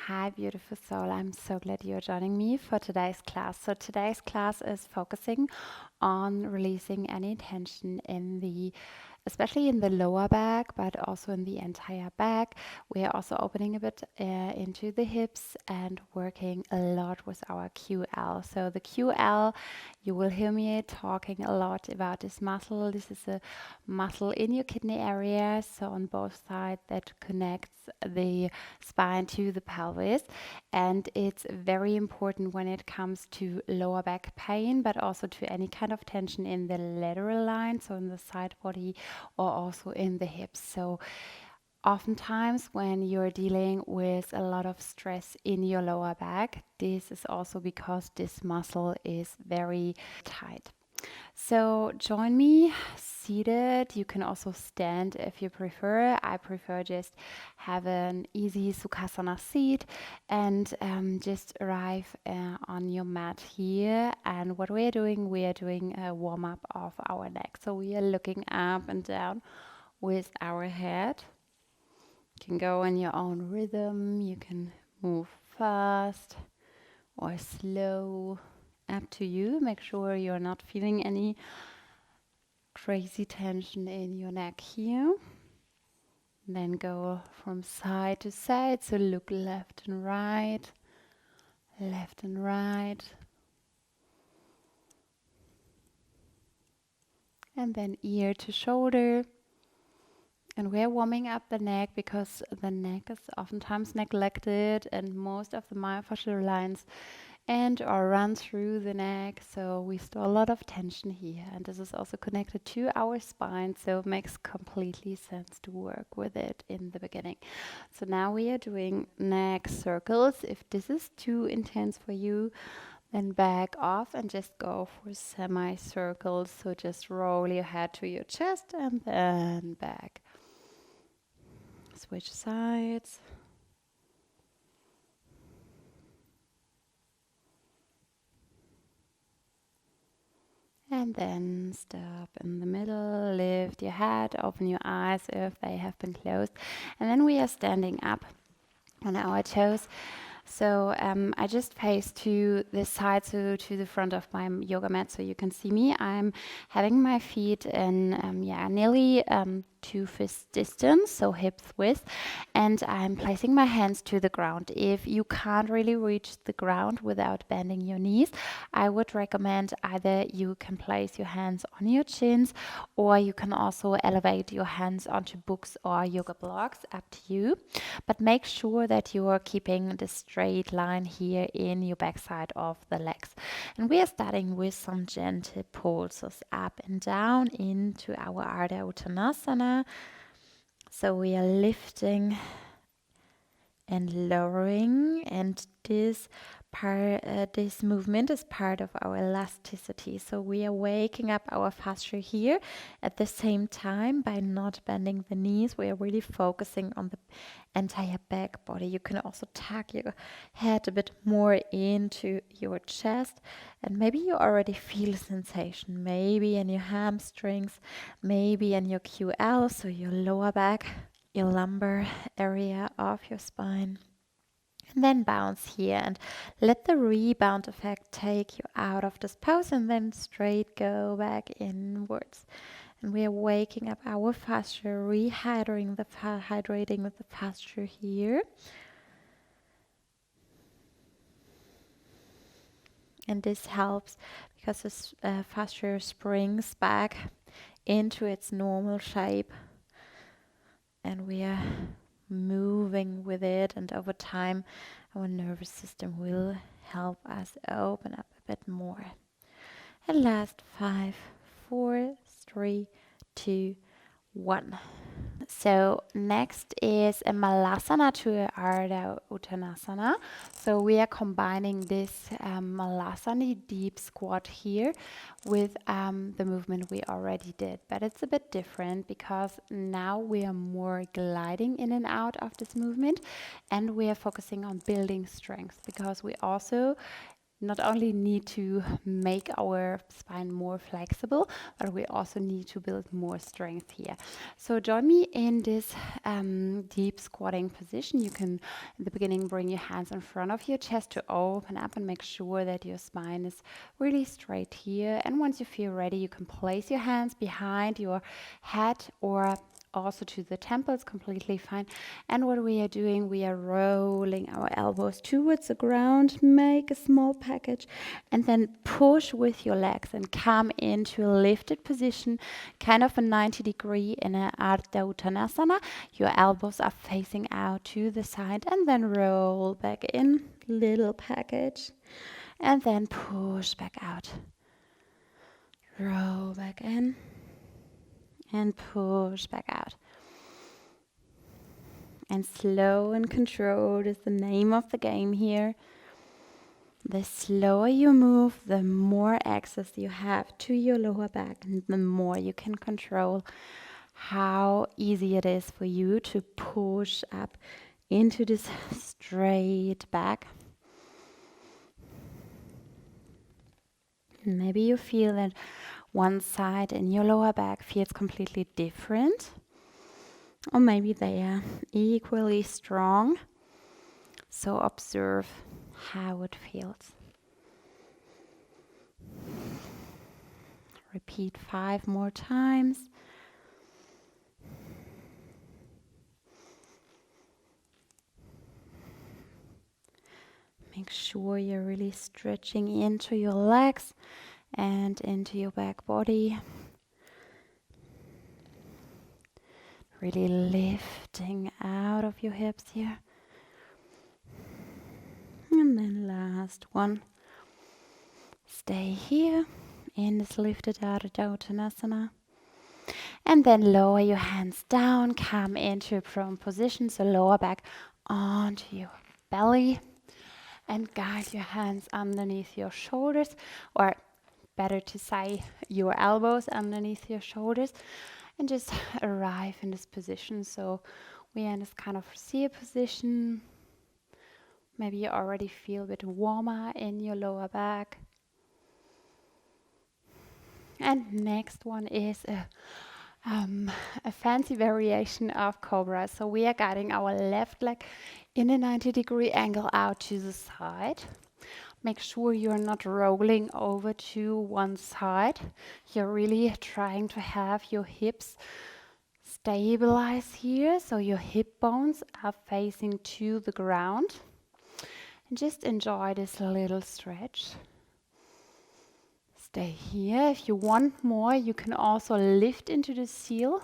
Hi, beautiful soul. I'm so glad you're joining me for today's class. So today's class is focusing on releasing any tension especially in the lower back, but also in the entire back. We are also opening a bit into the hips and working a lot with our QL. So the QL, you will hear me talking a lot about this muscle. This is a muscle in your kidney area, so on both sides, that connects the spine to the pelvis, and it's very important when it comes to lower back pain, but also to any kind of tension in the lateral line, so in the side body or also in the hips. So oftentimes when you're dealing with a lot of stress in your lower back, this is also because this muscle is very tight. So join me seated. You can also stand if you prefer. I prefer just have an easy Sukhasana seat and just arrive on your mat here. And what we are doing a warm up of our neck. So we are looking up and down with our head. You can go in your own rhythm. You can move fast or slow. Up to you. Make sure you're not feeling any crazy tension in your neck here. Then go from side to side. So look left and right. Left and right. And then ear to shoulder. And we're warming up the neck because the neck is oftentimes neglected, and most of the myofascial lines and or run through the neck, so we store a lot of tension here, and this is also connected to our spine, so it makes completely sense to work with it in the beginning. So now we are doing neck circles. If this is too intense for you, then back off and just go for semicircles. So just roll your head to your chest and then back. Switch sides. And then stop in the middle, lift your head, open your eyes if they have been closed. And then we are standing up on our toes. So I just face to the side, so to the front of my yoga mat, so you can see me. I'm having my feet in nearly 2 fist distance, so hip width, and I'm placing my hands to the ground. If you can't really reach the ground without bending your knees, I would recommend either you can place your hands on your chins, or you can also elevate your hands onto books or yoga blocks, up to you. But make sure that you are keeping the straight line here in your backside of the legs. And we are starting with some gentle pulses up and down into our Ardha Uttanasana. So we are lifting and lowering, and this movement is part of our elasticity. So we are waking up our fascia here. At the same time, by not bending the knees, we are really focusing on the entire back body. You can also tuck your head a bit more into your chest, and maybe you already feel a sensation, maybe in your hamstrings, maybe in your QL, so your lower back, your lumbar area of your spine. And then bounce here and let the rebound effect take you out of this pose, and then straight go back inwards. And we are waking up our fascia, rehydrating with the fascia here. And this helps because this fascia springs back into its normal shape, and we are moving with it, and over time our nervous system will help us open up a bit more. And last 5, 4, 3, 2, 1. So next is a Malasana to a Ardha Uttanasana. So we are combining this Malasana deep squat here with the movement we already did. But it's a bit different because now we are more gliding in and out of this movement, and we are focusing on building strength, because we also not only need to make our spine more flexible, but we also need to build more strength here. So join me in this deep squatting position. You can, in the beginning, bring your hands in front of your chest to open up and make sure that your spine is really straight here. And once you feel ready, you can place your hands behind your head or also to the temples, completely fine. And what we are doing, we are rolling our elbows towards the ground, make a small package, and then push with your legs and come into a lifted position, kind of a 90-degree in an Ardha Uttanasana. Your elbows are facing out to the side, and then roll back in, little package, and then push back out. Roll back in and push back out. And slow and controlled is the name of the game here. The slower you move, the more access you have to your lower back, and the more you can control how easy it is for you to push up into this straight back. Maybe you feel that one side in your lower back feels completely different, or maybe they are equally strong. So observe how it feels. Repeat 5 more times. Make sure you're really stretching into your legs and into your back body. Really lifting out of your hips here. And then last one. Stay here in this lifted Ardha Uttanasana. And then lower your hands down, come into a prone position, so lower back onto your belly. And guide your hands underneath your shoulders, or better to say your elbows underneath your shoulders, and just arrive in this position. So we are in this kind of seer position. Maybe you already feel a bit warmer in your lower back. And next one is a fancy variation of cobra. So we are guiding our left leg in a 90-degree angle out to the side. Make sure you're not rolling over to one side. You're really trying to have your hips stabilize here, so your hip bones are facing to the ground. And just enjoy this little stretch. Stay here. If you want more, you can also lift into the seal.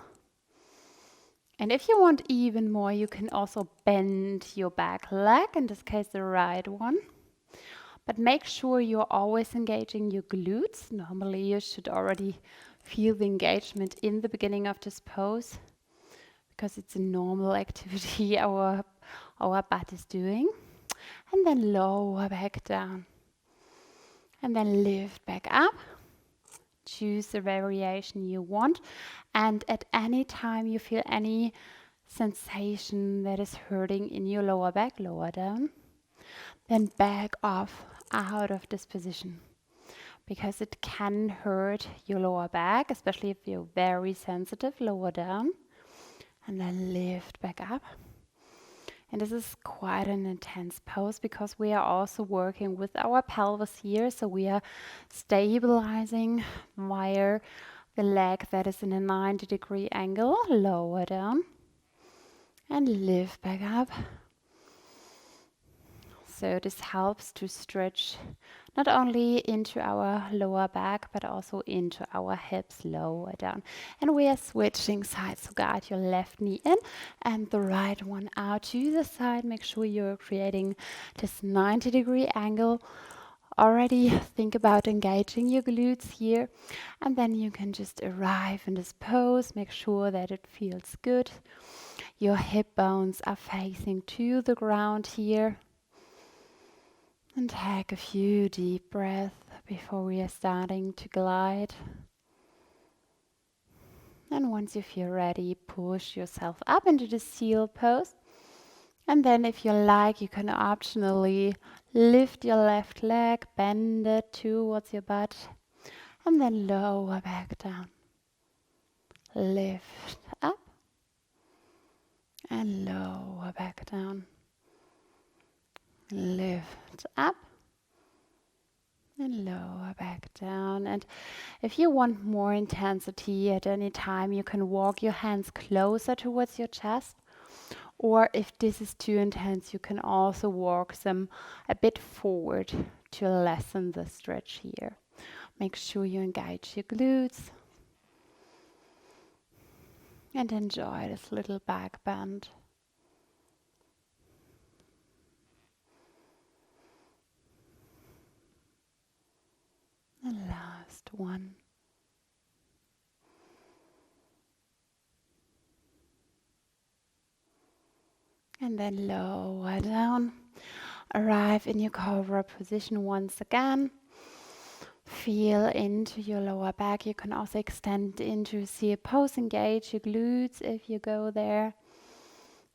And if you want even more, you can also bend your back leg, in this case the right one. But make sure you're always engaging your glutes. Normally you should already feel the engagement in the beginning of this pose, because it's a normal activity our butt is doing. And then lower back down. And then lift back up. Choose the variation you want. And at any time you feel any sensation that is hurting in your lower back, lower down. Then back off out of this position, because it can hurt your lower back, especially if you're very sensitive. Lower down and then lift back up. And this is quite an intense pose, because we are also working with our pelvis here. So we are stabilizing via the leg that is in a 90-degree angle. Lower down and lift back up. So this helps to stretch not only into our lower back, but also into our hips, lower down. And we are switching sides. So guide your left knee in and the right one out to the side. Make sure you're creating this 90-degree angle. Already think about engaging your glutes here. And then you can just arrive in this pose. Make sure that it feels good. Your hip bones are facing to the ground here. And take a few deep breaths before we are starting to glide. And once you feel ready, push yourself up into the seal pose. And then if you like, you can optionally lift your left leg, bend it towards your butt, and then lower back down. Lift up and lower back down. Lift up and lower back down. And if you want more intensity at any time, you can walk your hands closer towards your chest. Or if this is too intense, you can also walk them a bit forward to lessen the stretch here. Make sure you engage your glutes. And enjoy this little back bend. The last one. And then lower down. Arrive in your cobra position once again. Feel into your lower back. You can also extend into see a pose, engage your glutes if you go there.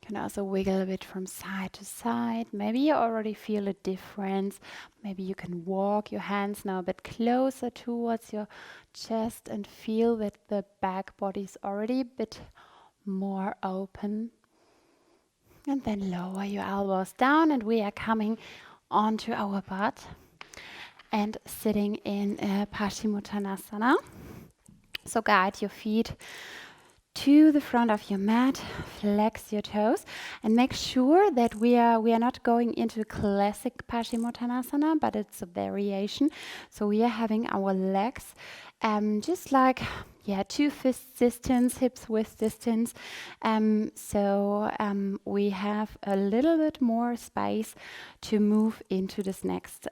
You can also wiggle a bit from side to side. Maybe you already feel a difference. Maybe you can walk your hands now a bit closer towards your chest and feel that the back body is already a bit more open. And then lower your elbows down, and we are coming onto our butt and sitting in a Paschimottanasana. So guide your feet to the front of your mat, flex your toes, and make sure that we are not going into classic Paschimottanasana, but it's a variation. So we are having our legs just like 2 fists distance, hips width distance. We have a little bit more space to move into this next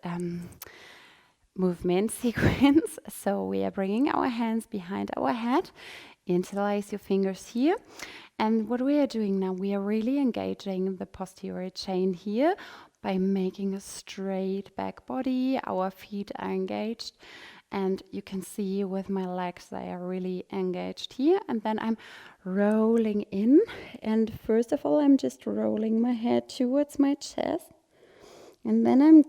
movement sequence. So we are bringing our hands behind our head. Interlace your fingers here. And what we are doing now, we are really engaging the posterior chain here by making a straight back body. Our feet are engaged. And you can see with my legs, they are really engaged here. And then I'm rolling in. And first of all, I'm just rolling my head towards my chest. And then I'm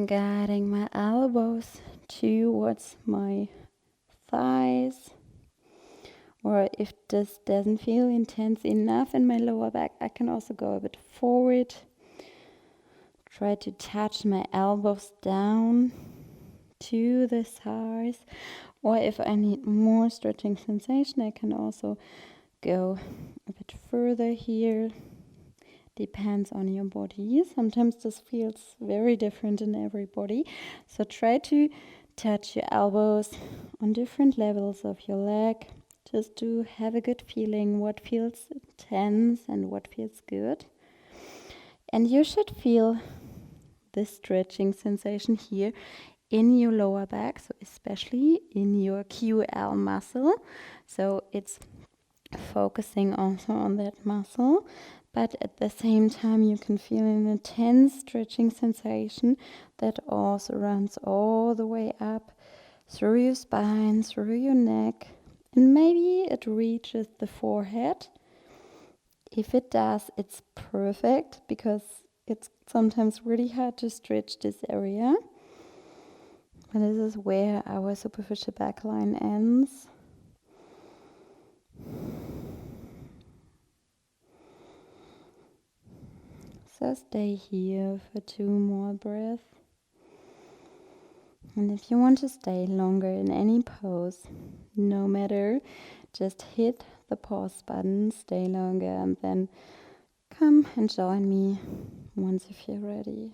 guiding my elbows towards my thighs. Or if this doesn't feel intense enough in my lower back, I can also go a bit forward. Try to touch my elbows down to the thighs. Or if I need more stretching sensation, I can also go a bit further here. Depends on your body. Sometimes this feels very different in everybody. So try to touch your elbows on different levels of your leg, just to have a good feeling what feels tense and what feels good. And you should feel this stretching sensation here in your lower back, so especially in your QL muscle. So it's focusing also on that muscle. But at the same time, you can feel an intense stretching sensation that also runs all the way up through your spine, through your neck, and maybe it reaches the forehead. If it does, it's perfect, because it's sometimes really hard to stretch this area. And this is where our superficial back line ends. So stay here for 2 more breaths. And if you want to stay longer in any pose, no matter, just hit the pause button, stay longer, and then come and join me once you feel ready.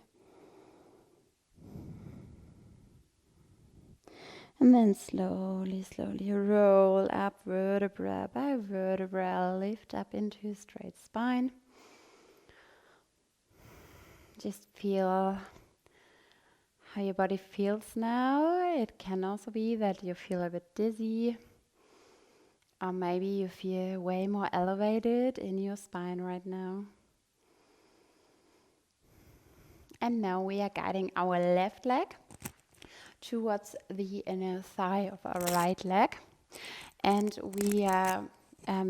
And then slowly roll up vertebra by vertebra, lift up into a straight spine. Just feel how your body feels now. It can also be that you feel a bit dizzy, or maybe you feel way more elevated in your spine right now. And now we are guiding our left leg towards the inner thigh of our right leg. And we are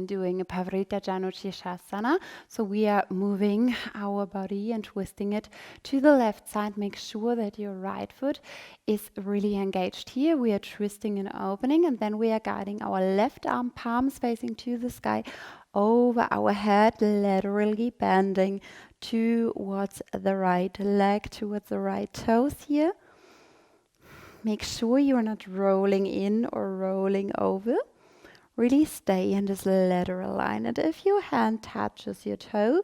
doing a Pavrita Janushirasana. So we are moving our body and twisting it to the left side. Make sure that your right foot is really engaged here. We are twisting and opening, and then we are guiding our left arm, palms facing to the sky, over our head, laterally bending towards the right leg, towards the right toes here. Make sure you're not rolling in or rolling over. Really stay in this lateral line. And if your hand touches your toe,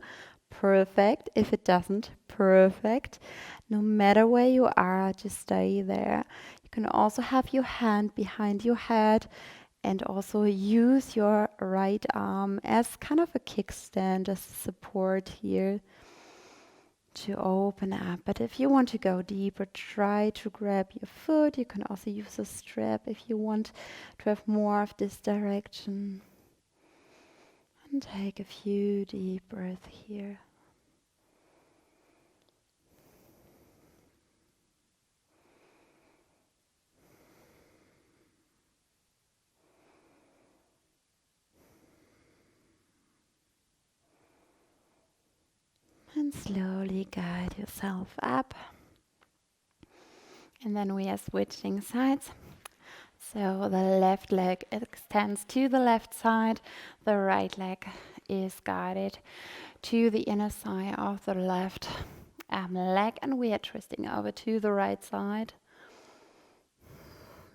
perfect. If it doesn't, perfect. No matter where you are, just stay there. You can also have your hand behind your head and also use your right arm as kind of a kickstand, as support here to open up. But if you want to go deeper, try to grab your foot. You can also use a strap if you want to have more of this direction. And take a few deep breaths here. And slowly guide yourself up. And then we are switching sides. So the left leg extends to the left side. The right leg is guided to the inner side of the left leg. And we are twisting over to the right side.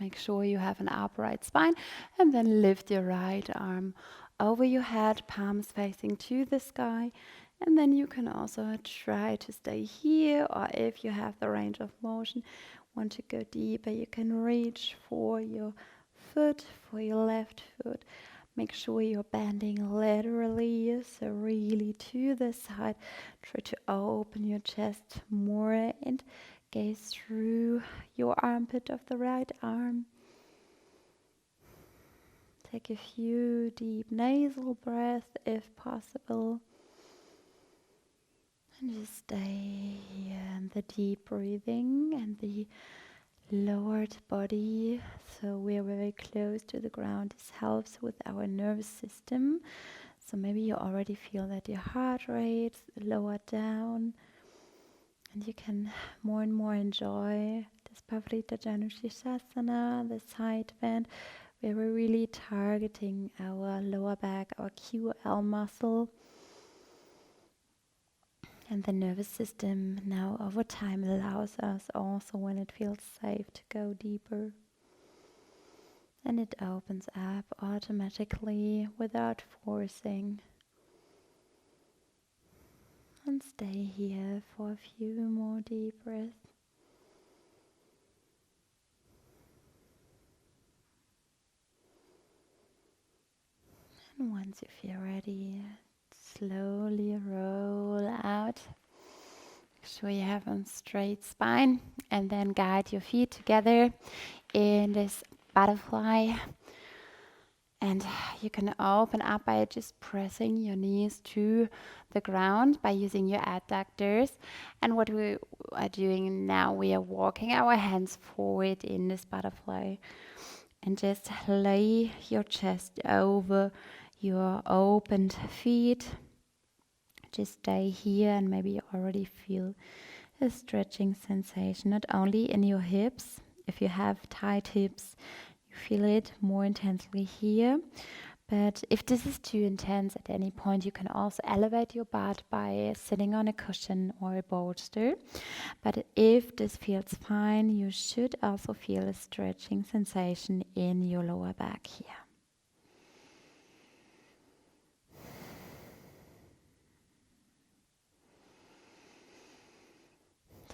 Make sure you have an upright spine. And then lift your right arm over your head, palms facing to the sky. And then you can also try to stay here, or if you have the range of motion, want to go deeper, you can reach for your foot, for your left foot. Make sure you're bending laterally, so really to the side. Try to open your chest more and gaze through your armpit of the right arm. Take a few deep nasal breaths if possible. And just stay here in the deep breathing and the lowered body. So we're very close to the ground. This helps with our nervous system. So maybe you already feel that your heart rate is lowered down. And you can more and more enjoy this Pavrita Janushirasana, the side bend, where we're really targeting our lower back, our QL muscle. And the nervous system now over time allows us also, when it feels safe, to go deeper. And it opens up automatically without forcing. And stay here for a few more deep breaths. And once you feel ready, slowly roll out. Make sure you have a straight spine, and then guide your feet together in this butterfly. And you can open up by just pressing your knees to the ground by using your adductors. And what we are doing now, we are walking our hands forward in this butterfly. And just lay your chest over your opened feet. Just stay here, and maybe you already feel a stretching sensation, not only in your hips. If you have tight hips, you feel it more intensely here. But if this is too intense at any point, you can also elevate your butt by sitting on a cushion or a bolster. But if this feels fine, you should also feel a stretching sensation in your lower back here.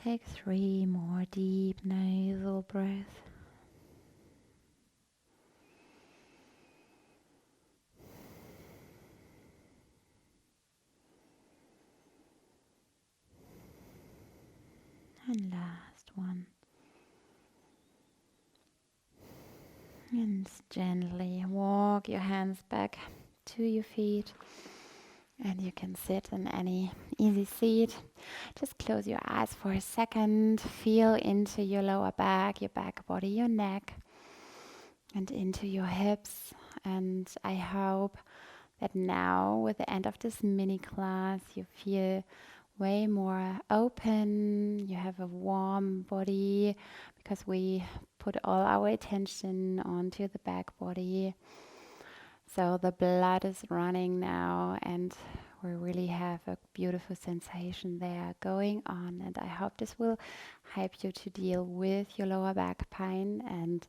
Take 3 more deep nasal breaths. And last one. And gently walk your hands back to your feet. And you can sit in any easy seat. Just close your eyes for a second. Feel into your lower back, your back body, your neck, and into your hips. And I hope that now with the end of this mini class you feel way more open, you have a warm body because we put all our attention onto the back body. So the blood is running now and we really have a beautiful sensation there going on, and I hope this will help you to deal with your lower back pain. And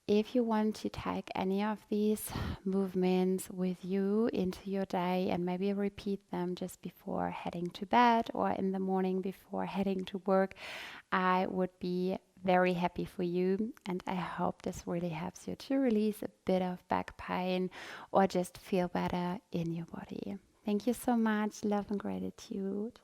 if you want to take any of these movements with you into your day and maybe repeat them just before heading to bed or in the morning before heading to work, I would be very happy for you, and I hope this really helps you to release a bit of back pain or just feel better in your body. Thank you so much. Love and gratitude.